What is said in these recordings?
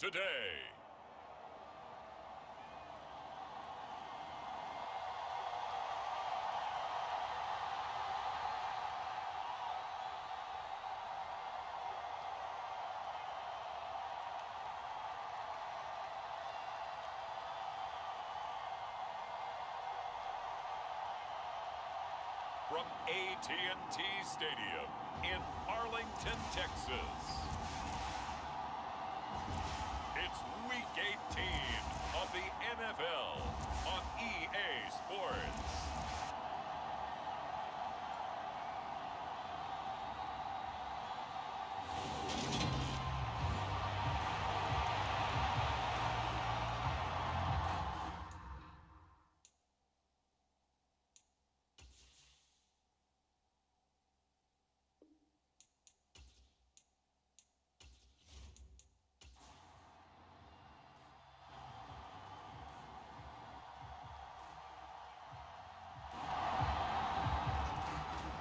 today. From AT&T Stadium in Arlington, Texas. It's Week 18 of the NFL on EA Sports.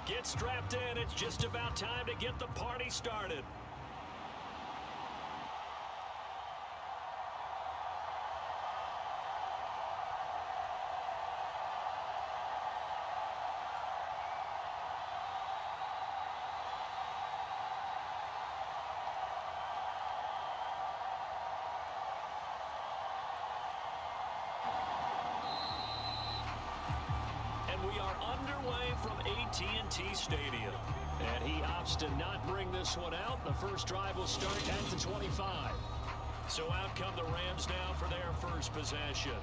Get strapped in. It's just about time to get the party started. We are underway from AT&T Stadium. And he opts to not bring this one out. The first drive will start at the 25. So out come the Rams now for their first possession.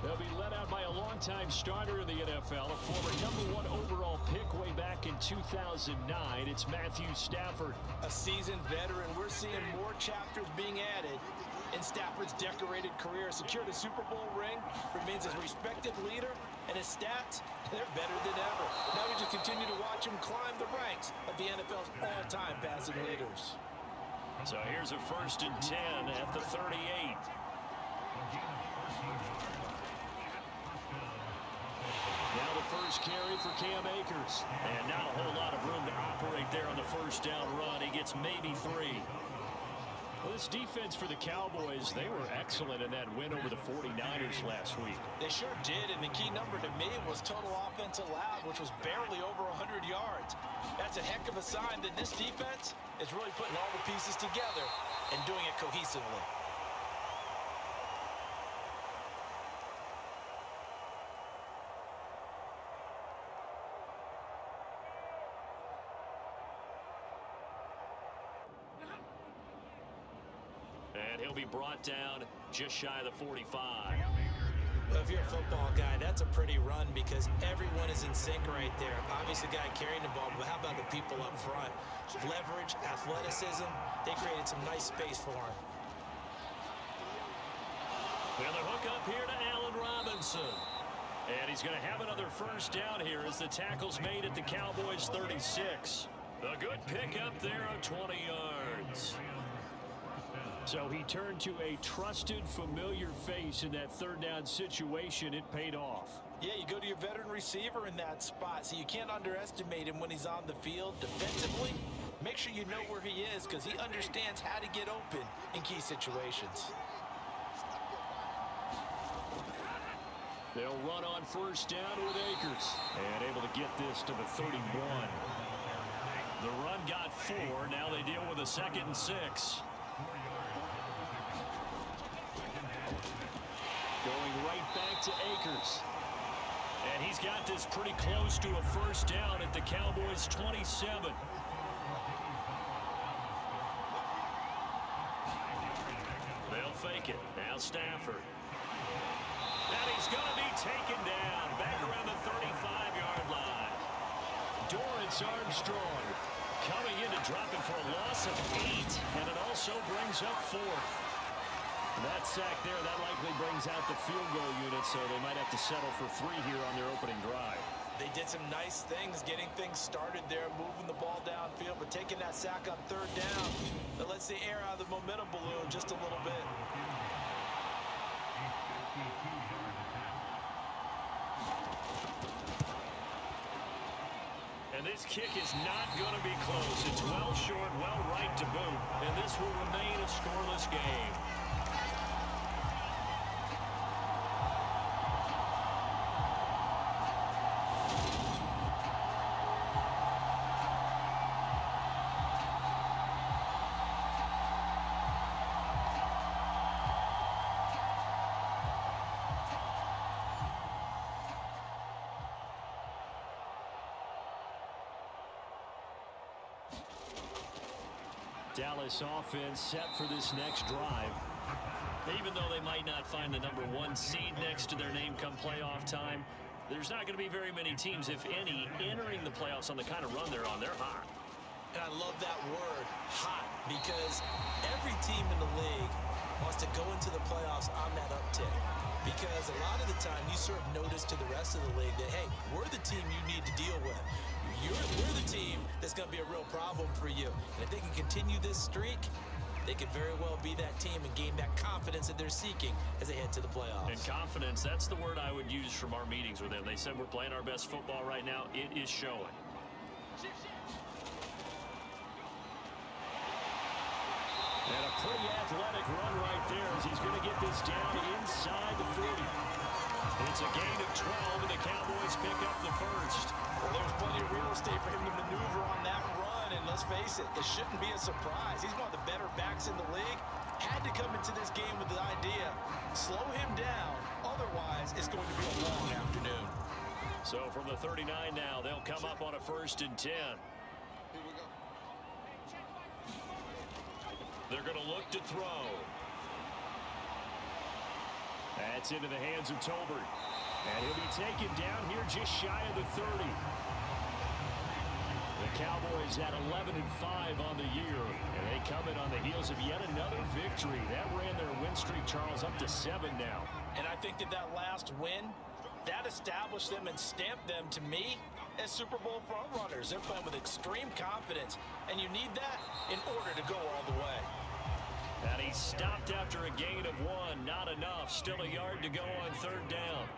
They'll be led out by a longtime starter in the NFL, a former #1 overall pick way back in 2009. It's Matthew Stafford. A seasoned veteran. We're seeing more chapters being added in Stafford's decorated career. Secured a Super Bowl ring, remains a respected leader, and his stats, they're better than ever. Now we just continue to watch him climb the ranks of the NFL's all-time passing leaders. So here's a 1st and 10 at the 38. Now the first carry for Cam Akers. And not a whole lot of room to operate there on the first down run. He gets maybe 3. Well, this defense for the Cowboys, they were excellent in that win over the 49ers last week. They sure did, and the key number to me was total offense allowed, which was barely over 100 yards. That's a heck of a sign that this defense is really putting all the pieces together and doing it cohesively. And he'll be brought down just shy of the 45. Well, if you're a football guy, that's a pretty run because everyone is in sync right there. Obviously, the guy carrying the ball, but how about the people up front? Leverage, athleticism, they created some nice space for him. And the hook up here to Allen Robinson. And he's going to have another first down here as the tackle's made at the Cowboys' 36. A good pickup there of 20 yards. So he turned to a trusted, familiar face in that third down situation. It paid off. Yeah, you go to your veteran receiver in that spot, so you can't underestimate him when he's on the field. Defensively, make sure you know where he is because he understands how to get open in key situations. They'll run on first down with Akers. And able to get this to the 31. The run got 4. Now they deal with a 2nd and 6. Going right back to Akers. And he's got this pretty close to a first down at the Cowboys' 27. They'll fake it. Now Stafford. And he's going to be taken down back around the 35-yard line. Dorrance Armstrong coming in to drop him for a loss of 8. And it also brings up 4th. That sack there, that likely brings out the field goal unit, so they might have to settle for 3 here on their opening drive. They did some nice things, getting things started there, moving the ball downfield, but taking that sack on 3rd down, that lets the air out of the momentum balloon just a little bit. And this kick is not going to be close. It's well short, well right to boot, and this will remain a scoreless game. Dallas offense set for this next drive. Even though they might not find the #1 seed next to their name come playoff time, there's not going to be very many teams, if any, entering the playoffs on the kind of run they're on. They're hot. And I love that word, hot, because every team in the league wants to go into the playoffs on that uptick. Because a lot of the time you serve notice to the rest of the league that, hey, we're the team you need to deal with. We're the team that's going to be a real problem for you. And if they can continue this streak, they could very well be that team and gain that confidence that they're seeking as they head to the playoffs. And confidence, that's the word I would use from our meetings with them. They said we're playing our best football right now. It is showing. And a pretty athletic run right there as he's going to get this down inside the 40. It's a gain of 12, and the Cowboys pick up the first. Well, there's plenty of real estate for him to maneuver on that run, and let's face it, it shouldn't be a surprise. He's one of the better backs in the league. Had to come into this game with the idea, slow him down, otherwise it's going to be a long afternoon. So from the 39 now, they'll come up on a 1st and 10. They're going to look to throw. That's into the hands of Tolbert. And he'll be taken down here just shy of the 30. The Cowboys at 11-5 on the year. And they come in on the heels of yet another victory. That ran their win streak, Charles, up to 7 now. And I think that last win, that established them and stamped them, to me, as Super Bowl frontrunners. They're playing with extreme confidence, and you need that in order to go all the way. And he stopped after a gain of 1. Not enough. Still a yard to go on 3rd down.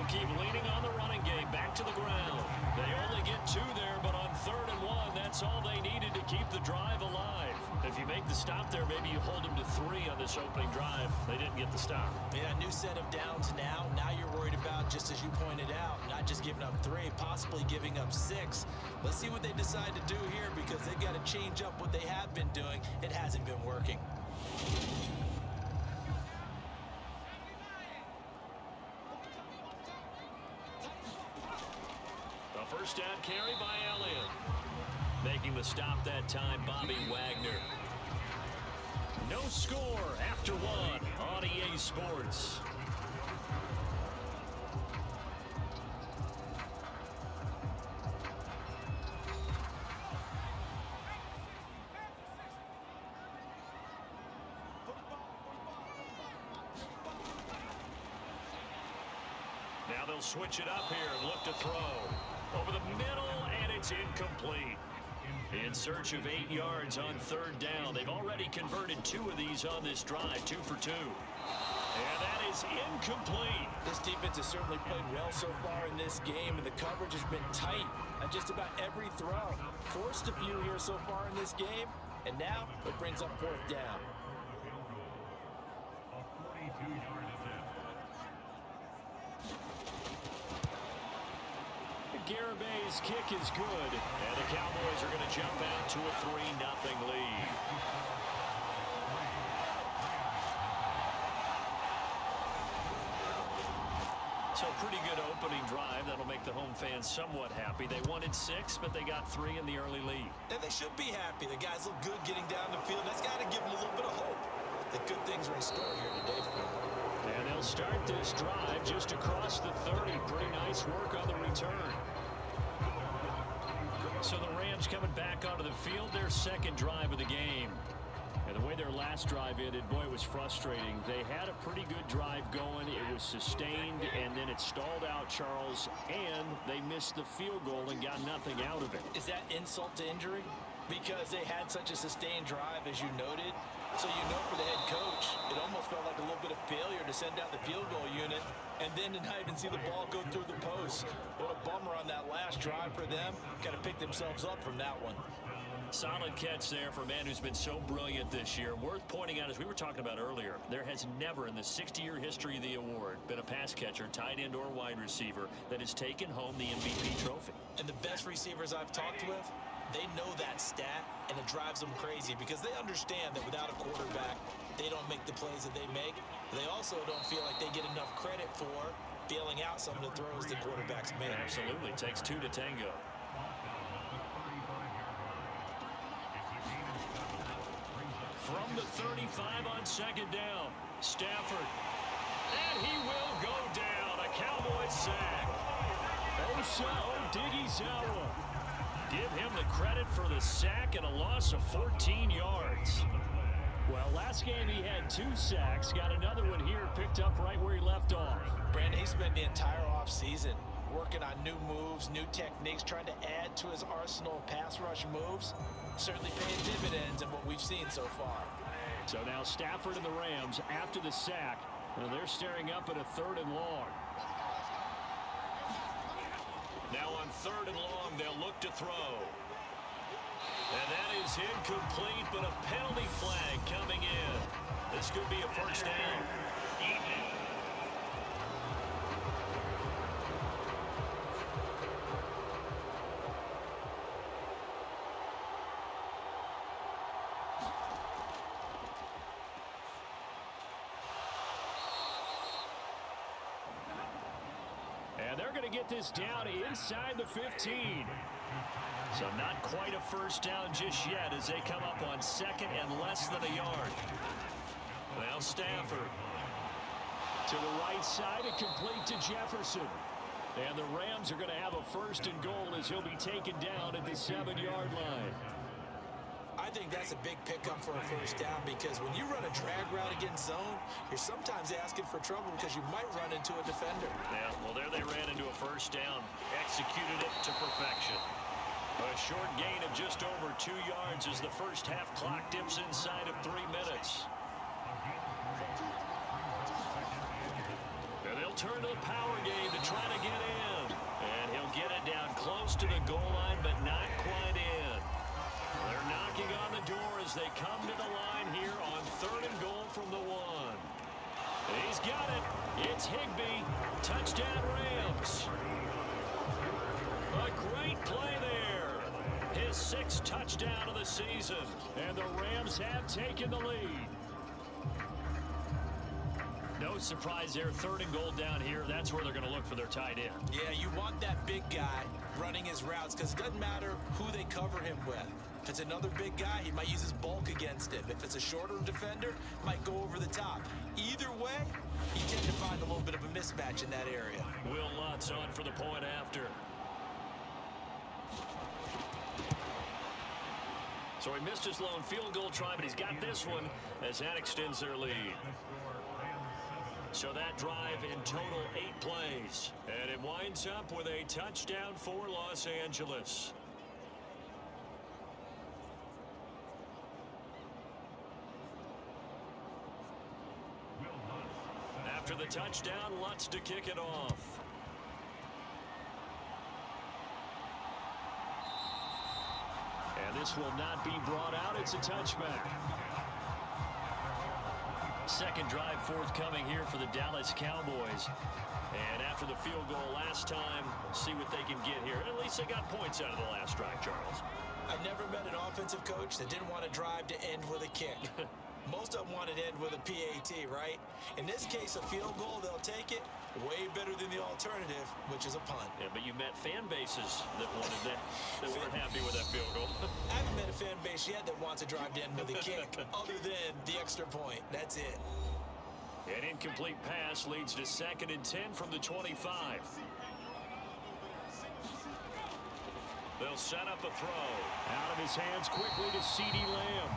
Keep leaning on the running game, back to the ground. They only get 2 there, but on 3rd and 1, that's all they needed to keep the drive alive. If you make the stop there, maybe you hold them to 3 on this opening drive. They didn't get the stop. Yeah, new set of downs now. Now you're worried about, just as you pointed out, not just giving up 3, possibly giving up 6. Let's see what they decide to do here, because they've got to change up what they have been doing. It hasn't been working. First down carry by Elliott. Making the stop that time, Bobby Wagner. No score after 1 on EA Sports. Now they'll switch it up here and look to throw. Over the middle, and it's incomplete. In search of 8 yards on 3rd down. They've already converted 2 of these on this drive, 2 for 2. And that is incomplete. This defense has certainly played well so far in this game, and the coverage has been tight on just about every throw. Forced a few here so far in this game, and now it brings up 4th down. Garabay's kick is good, and the Cowboys are going to jump out to a 3-0 lead. So pretty good opening drive. That'll make the home fans somewhat happy. They wanted 6, but they got 3 in the early lead. And they should be happy. The guys look good getting down the field. That's got to give them a little bit of hope that good things are in store here today for them. And they'll start this drive just across the 30. Pretty nice work on the return. So the Rams coming back onto the field, their 2nd drive of the game. And the way their last drive ended, boy, it was frustrating. They had a pretty good drive going. It was sustained, and then it stalled out, Charles, and they missed the field goal and got nothing out of it. Is that insult to injury? Because they had such a sustained drive, as you noted. So you know, for the head coach, it almost felt like a little bit of failure to send out the field goal unit and then to not even see the ball go through the post. What a bummer on that last drive for them. Got to pick themselves up from that one. Solid catch there for a man who's been so brilliant this year. Worth pointing out, as we were talking about earlier, there has never in the 60-year history of the award been a pass catcher, tight end, or wide receiver that has taken home the MVP trophy. And the best receivers I've talked with, they know that stat, and it drives them crazy because they understand that without a quarterback, they don't make the plays that they make. They also don't feel like they get enough credit for bailing out some of the throws the quarterbacks make. Absolutely. Takes two to tango. From the 35 on second down, Stafford. And he will go down. A Cowboys sack. Odighizuwa. Give him the credit for the sack and a loss of 14 yards. Well, last game he had 2 sacks. Got another one here, picked up right where he left off. Brandon, he spent the entire offseason working on new moves, new techniques, trying to add to his arsenal of pass rush moves. Certainly paying dividends in what we've seen so far. So now Stafford and the Rams, after the sack, they're staring up at a 3rd and long. Now on 3rd and long, they'll look to throw. And that is incomplete, but a penalty flag coming in. This could be a first down. And they're going to get this down inside the 15. So not quite a first down just yet as they come up on 2nd and less than a yard. Now Stafford to the right side and complete to Jefferson. And the Rams are going to have a 1st and goal as he'll be taken down at the 7-yard line. I think that's a big pickup for a first down because when you run a drag route against zone, you're sometimes asking for trouble because you might run into a defender. Yeah, well, there they ran into a first down. Executed it to perfection. A short gain of just over 2 yards as the first half clock dips inside of 3 minutes. And they'll turn to the power game to try to get in. And he'll get it down close to the goal line, but not quite in. They're knocking on the door as they come to the line here on 3rd and goal from the 1. He's got it. It's Higbee. Touchdown Rams. A great play there. His 6th touchdown of the season. And the Rams have taken the lead. No surprise there. 3rd and goal down here. That's where they're going to look for their tight end. Yeah, you want that big guy running his routes because it doesn't matter who they cover him with. If it's another big guy, he might use his bulk against him. If it's a shorter defender, might go over the top. Either way, you tend to find a little bit of a mismatch in that area. Will Lutz on for the point after. So he missed his lone field goal try, but he's got this one as that extends their lead. So that drive in total 8 plays. And it winds up with a touchdown for Los Angeles. After the touchdown, Lutz to kick it off. And this will not be brought out. It's a touchback. Second drive forthcoming here for the Dallas Cowboys. And after the field goal last time, see what they can get here. At least they got points out of the last drive, Charles. I've never met an offensive coach that didn't want to drive to end with a kick. Most of them want to end with a PAT, right? In this case, a field goal, they'll take it. Way better than the alternative, which is a punt. Yeah, but you met fan bases that wanted that weren't happy with that field goal. I haven't met a fan base yet that wants to drive to end with a kick, other than the extra point. That's it. An incomplete pass leads to 2nd and 10 from the 25. They'll set up a throw. Out of his hands quickly to CeeDee Lamb.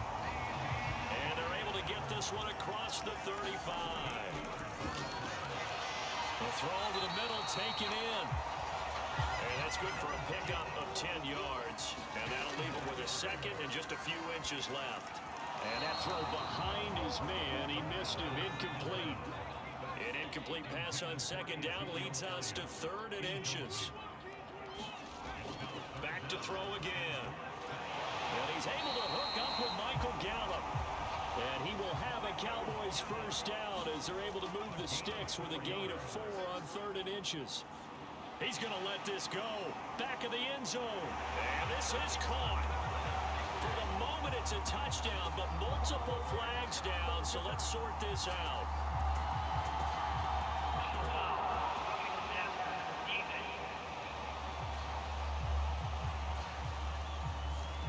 And they're able to get this one across the 35. The throw to the middle, taken in. And that's good for a pickup of 10 yards. And that'll leave him with a 2nd and just a few inches left. And that throw behind his man, he missed him, incomplete. An incomplete pass on 2nd down leads us to 3rd and inches. Back to throw again. And he's able to hook up with Michael Gallup. And he will have a Cowboys first down as they're able to move the sticks with a gain of 4 on 3rd and inches. He's going to let this go. Back of the end zone. And this is caught. For the moment, it's a touchdown, but multiple flags down, so let's sort this out.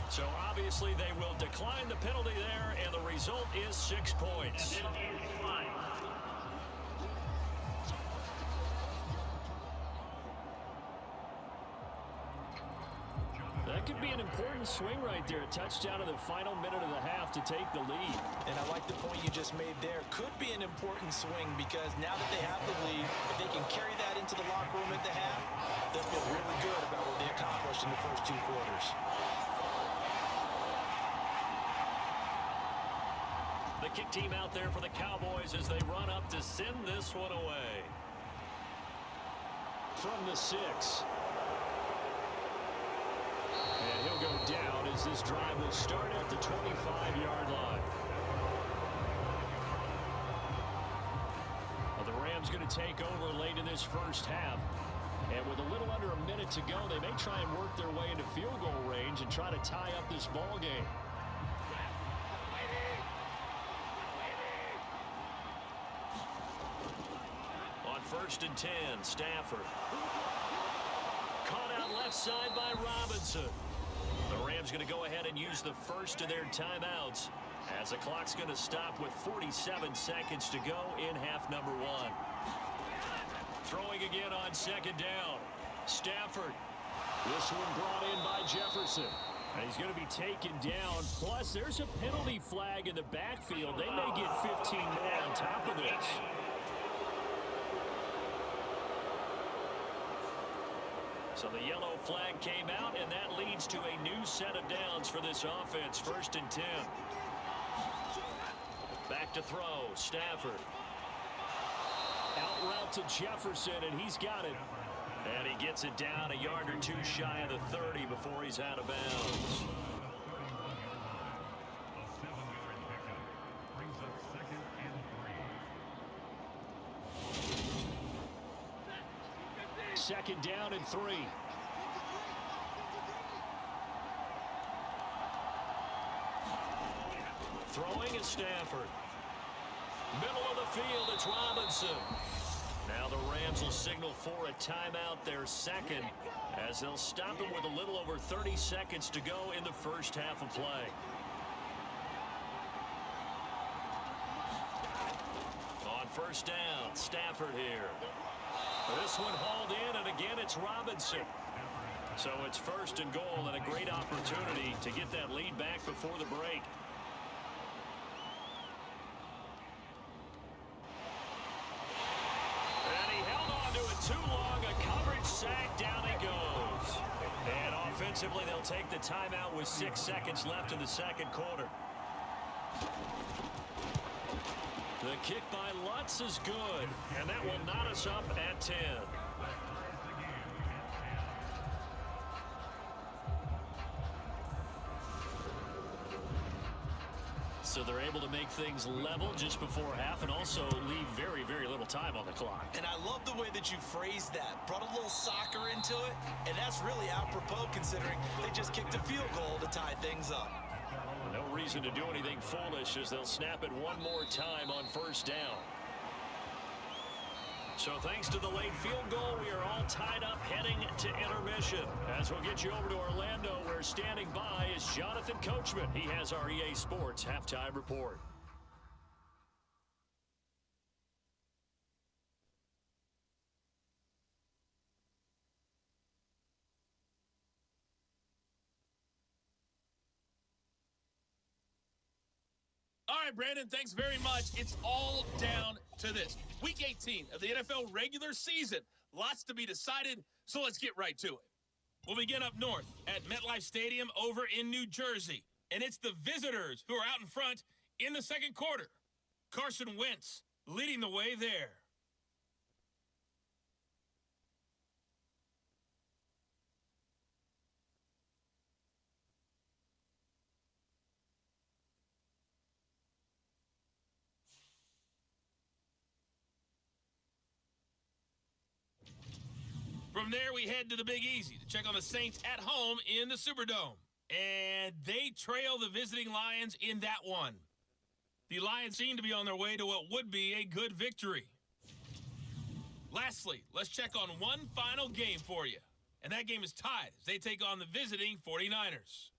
So obviously they will decline the penalty there, and the result is 6 points. That could be an important swing right there. A touchdown in the final minute of the half to take the lead. And I like the point you just made there. Could be an important swing because now that they have the lead, if they can carry that into the locker room at the half, they'll feel really good about what they accomplished in the first 2 quarters. The kick team out there for the Cowboys as they run up to send this one away. From the 6. And he'll go down as this drive will start at the 25-yard line. Well, the Rams going to take over late in this first half. And with a little under a minute to go, they may try and work their way into field goal range and try to tie up this ball game. On 1st and 10, Stafford. Caught out left side by Robinson. The Rams going to go ahead and use the first of their timeouts as the clock's going to stop with 47 seconds to go in half number 1. Throwing again on 2nd down. Stafford. This one brought in by Jefferson. And he's going to be taken down. Plus, there's a penalty flag in the backfield. They may get 15 more on top of this. So the yellow flag came out, and that leads to a new set of downs for this offense. 1st and 10. Back to throw. Stafford. Out route to Jefferson, and he's got it. And he gets it down a yard or 2 shy of the 30 before he's out of bounds. Second down and 3. Throwing is Stafford. Middle of the field, it's Robinson. Now the Rams will signal for a timeout, their second, as they'll stop him with a little over 30 seconds to go in the first half of play. On 1st down, Stafford here. This one hauled in, and again it's Robinson. So it's 1st and goal, and a great opportunity to get that lead back before the break. And he held on to it too long. A coverage sack, down he goes. And offensively, they'll take the timeout with 6 seconds left in the 2nd quarter. The kick by Lutz is good, and that will knot us up at 10. So they're able to make things level just before half and also leave very, very little time on the clock. And I love the way that you phrased that. Brought a little soccer into it, and that's really apropos considering they just kicked a field goal to tie things up. No reason to do anything foolish as they'll snap it one more time on 1st down. So thanks to the late field goal, we are all tied up heading to intermission. As we'll get you over to Orlando, where standing by is Jonathan Coachman. He has our EA Sports halftime report. All right, Brandon, thanks very much. It's all down to this. Week 18 of the NFL regular season. Lots to be decided, so let's get right to it. We'll begin up north at MetLife Stadium over in New Jersey. And it's the visitors who are out in front in the 2nd quarter. Carson Wentz leading the way there. From there, we head to the Big Easy to check on the Saints at home in the Superdome. And they trail the visiting Lions in that one. The Lions seem to be on their way to what would be a good victory. Lastly, let's check on one final game for you. And that game is tied as they take on the visiting 49ers.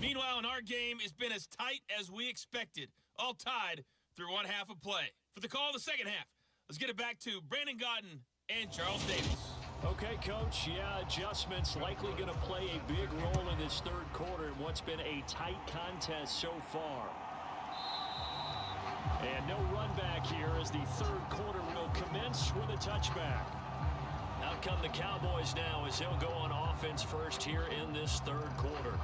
Meanwhile, in our game, it's been as tight as we expected, all tied through one half of play. For the call of the second half, let's get it back to Brandon Gaudin and Charles Davis. Okay, Coach, yeah, adjustments likely going to play a big role in this third quarter in what's been a tight contest so far. And no run back here as the third quarter will commence with a touchback. Out come the Cowboys now as they'll go on offense first here in this third quarter.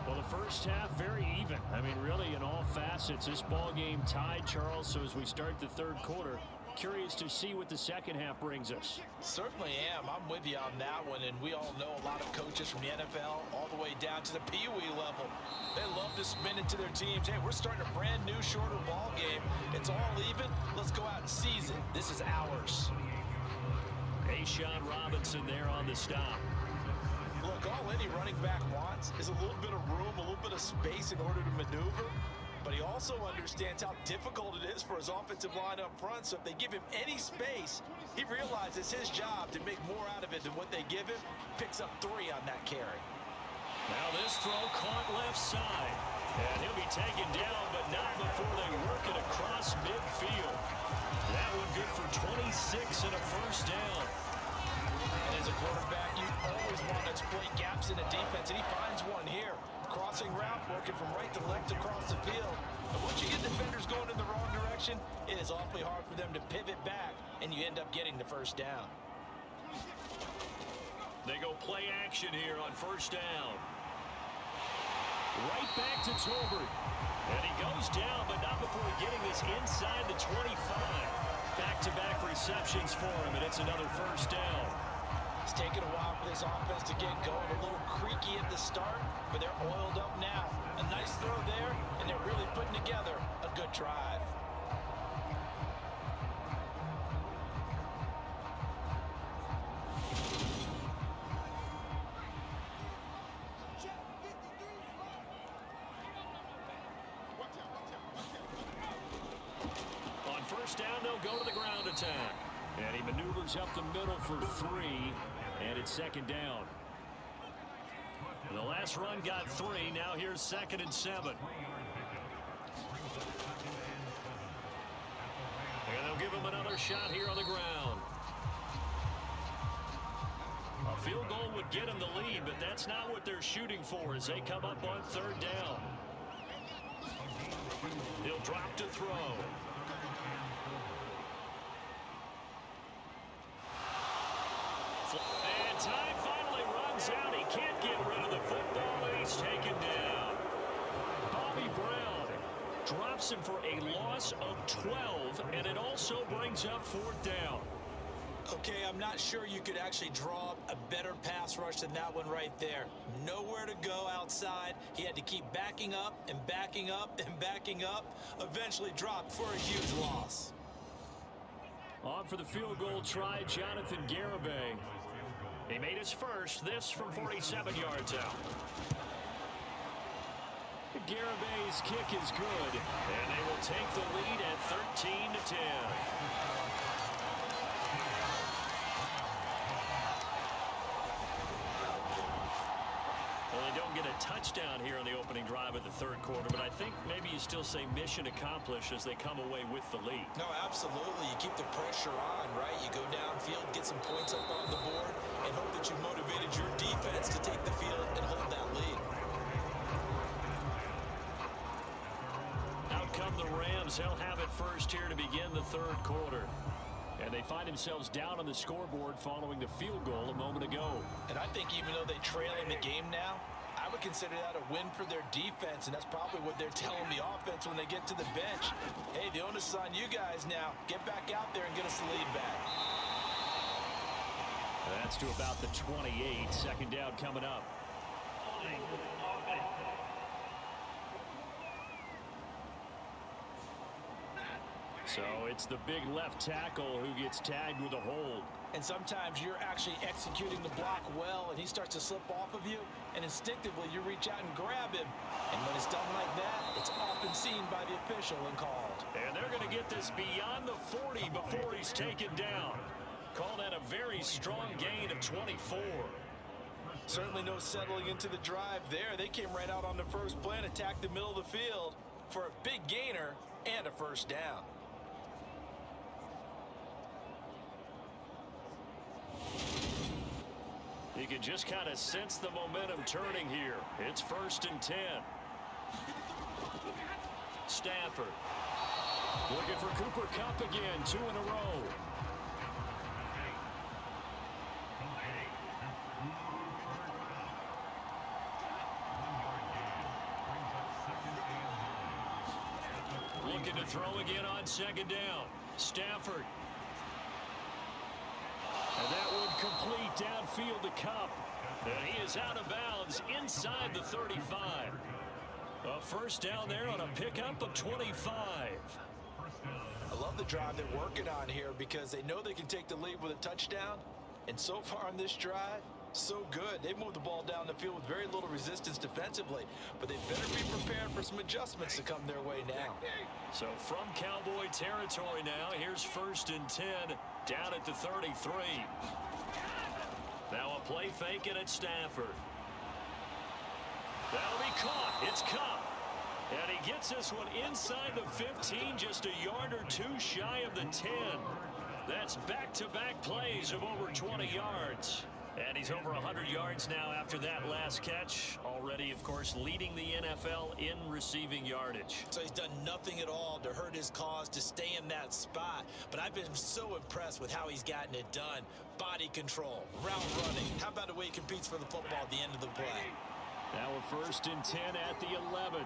Well, the first half, very even. I mean, really, in all facets, this ball game tied, Charles. So as we start the third quarter, curious to see what the second half brings us. Certainly am. I'm with you on that one, and we all know a lot of coaches from the NFL all the way down to the Pee-wee level. They love to spin it to their teams. Hey, we're starting a brand new, shorter ball game. It's all even. Let's go out and seize it. This is ours. Sean Robinson there on the stop. Look, all any running back wants is a little bit of room, a little bit of space in order to maneuver. But he also understands how difficult it is for his offensive line up front. So if they give him any space, he realizes his job to make more out of it than what they give him. Picks up 3 on that carry. Now this throw caught left side. And he'll be taken down, but not before they work it across midfield. That one good for 26 and a first down. And as a quarterback, you always want to exploit gaps in the defense, and he finds one here. Crossing route, working from right to left across the field. But once you get defenders going in the wrong direction, it is awfully hard for them to pivot back, and you end up getting the first down. They go play action here on first down. Right back to Tolbert. And he goes down, but not before getting this inside the 25. Back-to-back receptions for him, and it's another first down. It's taken a while for this offense to get going. A little creaky at the start, but they're oiled up now. A nice throw there, and they're really putting together a good drive. On first down, they'll go to the ground attack. And he maneuvers up the middle for 3, and it's second down. The last run got 3. Now here's 2nd and 7. And they'll give him another shot here on the ground. A field goal would get him the lead, but that's not what they're shooting for as they come up on third down. He'll drop to throw. And time finally runs out. He can't get rid of the football, and he's taken down. Bobby Brown drops him for a loss of 12, and it also brings up 4th down. Okay, I'm not sure you could actually draw up a better pass rush than that one right there. Nowhere to go outside. He had to keep backing up and backing up and backing up. Eventually dropped for a huge loss. On for the field goal try, Jonathan Garibay. He made his first, this from 47 yards out. Garibay's kick is good, and they will take the lead at 13-10. Well, they don't get a touchdown here on the opening drive of the third quarter, but I think maybe you still say mission accomplished as they come away with the lead. No, absolutely. You keep the pressure on, right? You go downfield, get some points up on the board, and hope that you've motivated your defense to take the field and hold that lead. Out come the Rams. They'll have it first here to begin the third quarter. And they find themselves down on the scoreboard following the field goal a moment ago. And I think even though they trail in the game now, I would consider that a win for their defense, and that's probably what they're telling the offense when they get to the bench. Hey, the onus is on you guys now. Get back out there and get us the lead back. That's to about the 28. Second down coming up. So it's the big left tackle who gets tagged with a hold. And sometimes you're actually executing the block well, and he starts to slip off of you, and instinctively you reach out and grab him. And when it's done like that, it's often seen by the official and called. And they're going to get this beyond the 40 before he's taken down. Call that a very strong gain of 24. Certainly no settling into the drive there. They came right out on the first play and attacked the middle of the field for a big gainer and a first down. You can just kind of sense the momentum turning here. It's 1st and 10. Stafford looking for Cooper Kupp again, 2 in a row. Looking to throw again on 2nd down. Stafford. And that would complete downfield to Kupp. And he is out of bounds inside the 35. A first down there on a pickup of 25. I love the drive they're working on here because they know they can take the lead with a touchdown. And so far on this drive, so good. They moved the ball down the field with very little resistance defensively. But they better be prepared for some adjustments to come their way now. So from Cowboy territory now, here's 1st and 10 down at the 33. Now a play fake and it's Stafford. That'll be caught. It's Kupp. And he gets this one inside the 15, just a yard or 2 shy of the 10. That's back-to-back plays of over 20 yards. And he's over 100 yards now after that last catch. Already, of course, leading the NFL in receiving yardage. So he's done nothing at all to hurt his cause, to stay in that spot. But I've been so impressed with how he's gotten it done. Body control, route running. How about the way he competes for the football at the end of the play? Now a 1st and 10 at the 11.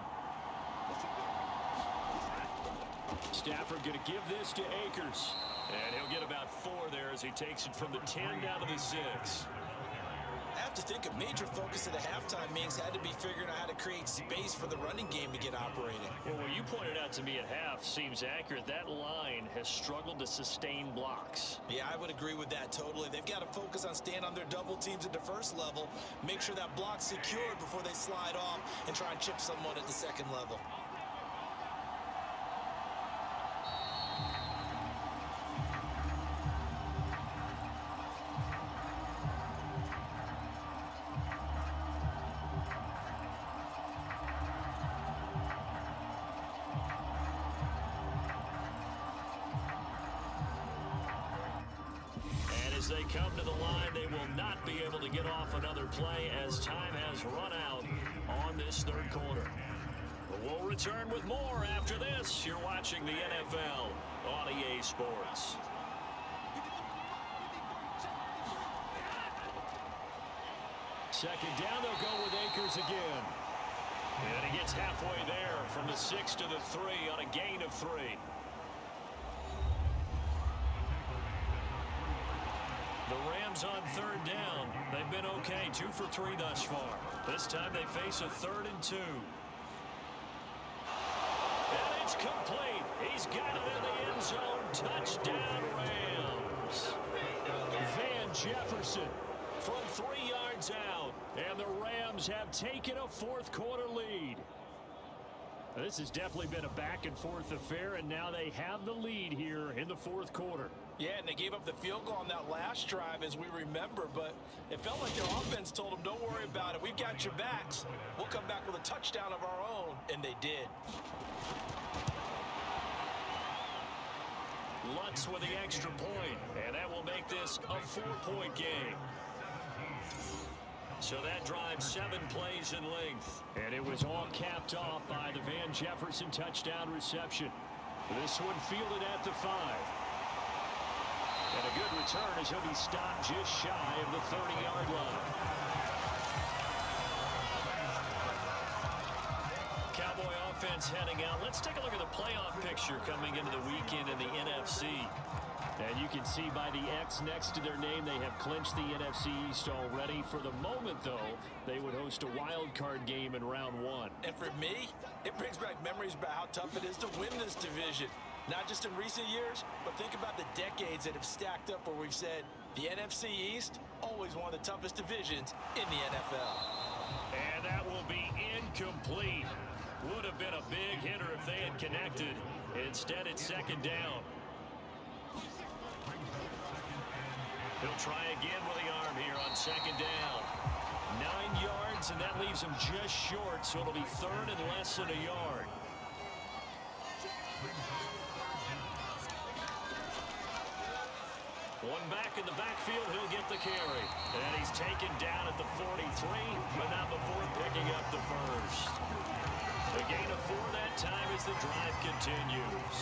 Stafford going to give this to Akers. And he'll get about 4 there as he takes it from the 10 down to the 6. I have to think a major focus of the halftime meetings had to be figuring out how to create space for the running game to get operating. Well, what you pointed out to me at half seems accurate. That line has struggled to sustain blocks. Yeah, I would agree with that totally. They've got to focus on staying on their double teams at the first level, make sure that block's secured before they slide off and try and chip someone at the second level. As they come to the line, they will not be able to get off another play as time has run out on this 3rd quarter. But we'll return with more after this. You're watching the NFL on EA Sports. Second down, they'll go with Akers again. And he gets halfway there from the 6 to the 3 on a gain of 3. The Rams on 3rd down. They've been okay, 2 for 3 thus far. This time they face a 3rd and 2. And it's complete. He's got it in the end zone. Touchdown, Rams. Van Jefferson from 3 yards out. And the Rams have taken a 4th quarter lead. This has definitely been a back-and-forth affair, and now they have the lead here in the 4th quarter. Yeah, and they gave up the field goal on that last drive, as we remember, but it felt like their offense told them, don't worry about it. We've got your backs. We'll come back with a touchdown of our own, and they did. Lutz with the extra point, and that will make this a 4-point game. So that drive 7 plays in length. And it was all capped off by the Van Jefferson touchdown reception. This one fielded at the 5. And a good return as he'll be stopped just shy of the 30-yard line. Cowboy offense heading out. Let's take a look at the playoff picture coming into the weekend in the NFC. And you can see by the X next to their name, they have clinched the NFC East already. For the moment, though, they would host a wild card game in round 1. And for me, it brings back memories about how tough it is to win this division. Not just in recent years, but think about the decades that have stacked up where we've said the NFC East, always one of the toughest divisions in the NFL. And that will be incomplete. Would have been a big hitter if they had connected. Instead, it's second down. He'll try again with the arm here on second down. 9 yards, and that leaves him just short, so it'll be third and less than a yard. One back in the backfield, he'll get the carry. And he's taken down at the 43, but not before picking up the first. A gain of 4 that time as the drive continues.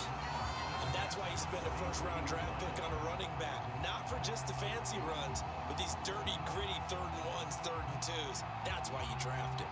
And that's why you spend a first-round draft pick on a running back. Not for just the fancy runs, but these dirty, gritty 3rd and 1s, 3rd and 2s. That's why you draft him.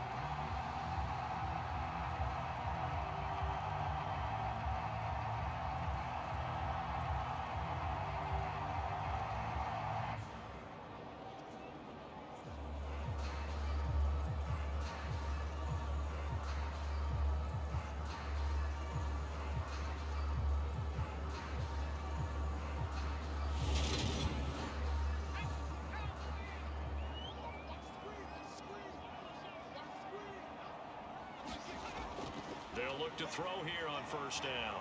They'll look to throw here on first down.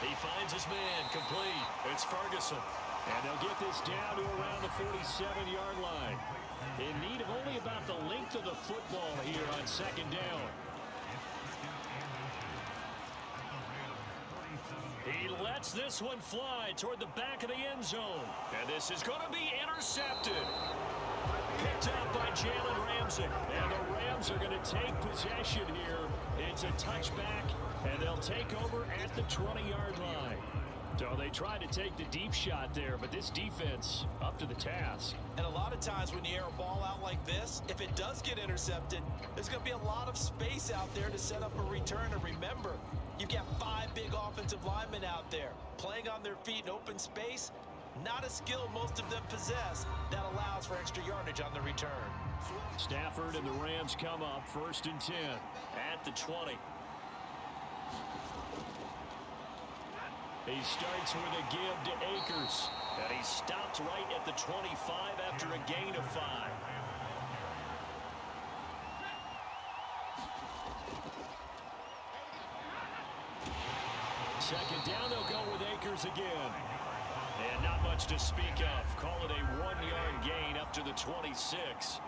He finds his man, complete. It's Ferguson. And they'll get this down to around the 47-yard line. In need of only about the length of the football here on second down. He lets this one fly toward the back of the end zone. And this is going to be intercepted. Picked up by Jalen Ramsey. And the Rams are going to take possession here. It's a touchback, and they'll take over at the 20-yard line. So they tried to take the deep shot there, but this defense up to the task. And a lot of times when you air a ball out like this, if it does get intercepted, there's going to be a lot of space out there to set up a return. And remember, you've got 5 big offensive linemen out there playing on their feet in open space. Not a skill most of them possess that allows for extra yardage on the return. Stafford and the Rams come up 1st and 10 at the 20. He starts with a give to Akers. And he stopped right at the 25 after a gain of 5. Second down, they'll go with Akers again. And not much to speak of. Call it a 1-yard gain up to the 26.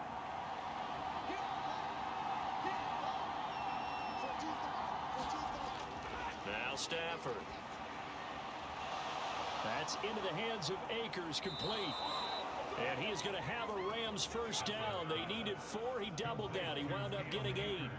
Now Stafford. That's into the hands of Akers, complete. And he is going to have a Rams first down. They needed 4. He doubled that. He wound up getting 8.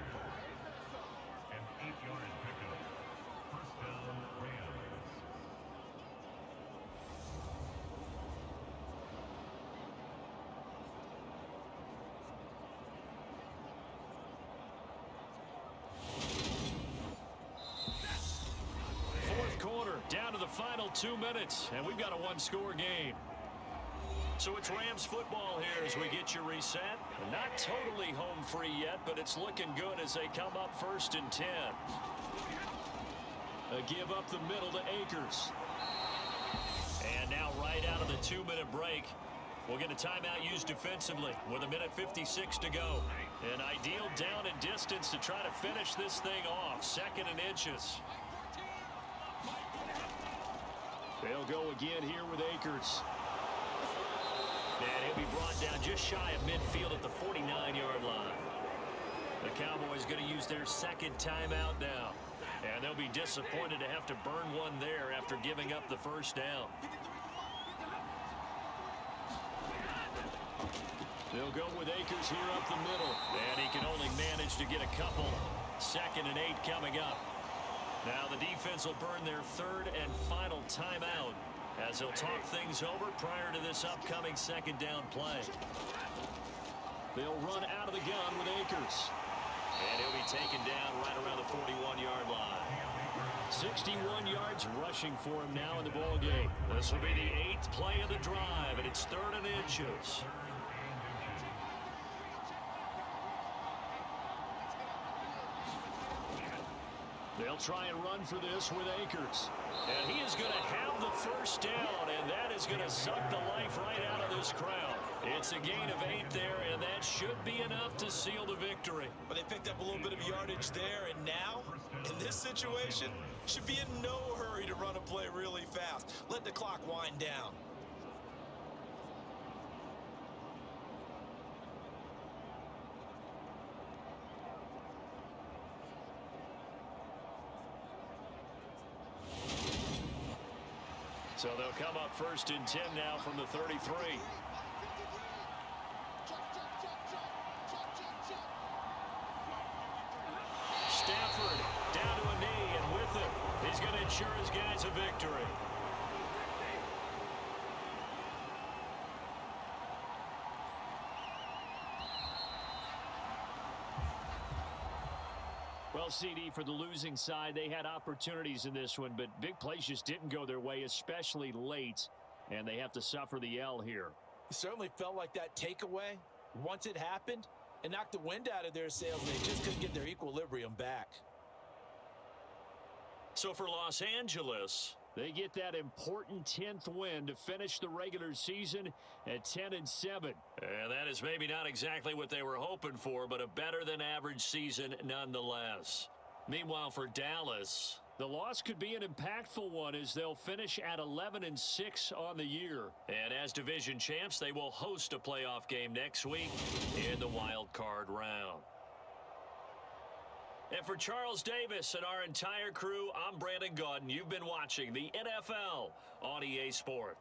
Down to the final 2 minutes, and we've got a 1-score game. So it's Rams football here as we get you reset. Not totally home free yet, but it's looking good as they come up 1st and 10. A give up the middle to Akers. And now right out of the 2-minute break, we'll get a timeout used defensively with 1:56 to go. An ideal down and distance to try to finish this thing off. 2nd and inches. They'll go again here with Akers. And he'll be brought down just shy of midfield at the 49-yard line. The Cowboys going to use their 2nd timeout now. And they'll be disappointed to have to burn one there after giving up the first down. They'll go with Akers here up the middle. And he can only manage to get a couple. 2nd and 8 coming up. Now the defense will burn their 3rd and final timeout as they'll talk things over prior to this upcoming 2nd down play. They'll run out of the gun with Akers. And he'll be taken down right around the 41-yard line. 61 yards rushing for him now in the ball game. This will be the 8th play of the drive, and it's 3rd and inches. They'll try and run for this with Akers. And he is going to have the first down, and that is going to suck the life right out of this crowd. It's a gain of 8 there, and that should be enough to seal the victory. But they picked up a little bit of yardage there, and now, in this situation, should be in no hurry to run a play really fast. Let the clock wind down. So they'll come up 1st and 10 now from the 33. Stafford down to a knee, and with it, he's going to ensure his guys a victory. Well, CD, for the losing side, they had opportunities in this one, but big plays just didn't go their way, especially late, and they have to suffer the L here. It certainly felt like that takeaway, once it happened, it knocked the wind out of their sails. They just couldn't get their equilibrium back. So for Los Angeles, they get that important 10th win to finish the regular season at 10-7. And that is maybe not exactly what they were hoping for, but a better than average season nonetheless. Meanwhile, for Dallas, the loss could be an impactful one as they'll finish at 11-6 on the year. And as division champs, they will host a playoff game next week in the wild card round. And for Charles Davis and our entire crew, I'm Brandon Gaudin. You've been watching the NFL on EA Sports.